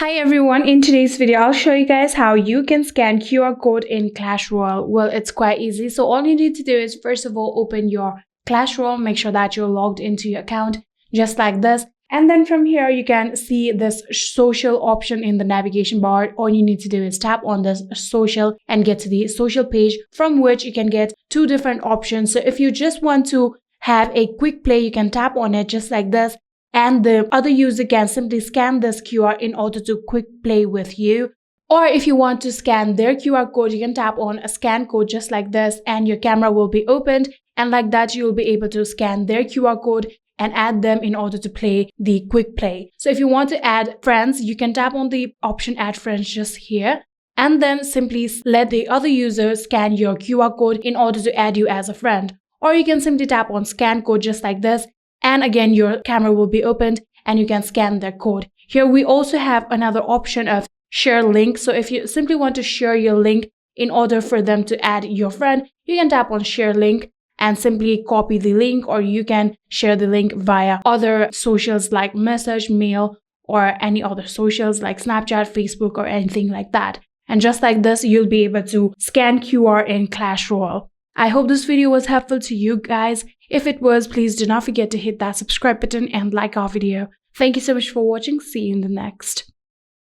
Hi everyone, in today's video I'll show you guys how you can scan QR code in Clash Royale. Well, it's quite easy. So all you need to do is first of all open your Clash Royale, make sure that you're logged into your account just like this. And then from here you can see this social option in the navigation bar. All you need to do is tap on this social and get to the social page, from which you can get two different options. So if you just want to have a quick play, you can tap on it just like this. And the other user can simply scan this QR in order to quick play with you. Or if you want to scan their QR code, you can tap on a scan code just like this and your camera will be opened. And like that, you'll be able to scan their QR code and add them in order to play the quick play. So if you want to add friends, you can tap on the option add friends just here. And then simply let the other user scan your QR code in order to add you as a friend. Or you can simply tap on scan code just like this. And again, your camera will be opened and you can scan their code. Here we also have another option of share link. So if you simply want to share your link in order for them to add your friend, you can tap on share link and simply copy the link, or you can share the link via other socials like message, mail, or any other socials like Snapchat, Facebook, or anything like that. And just like this, you'll be able to scan QR in Clash Royale. I hope this video was helpful to you guys. If it was, please do not forget to hit that subscribe button and like our video. Thank you so much for watching. See you in the next.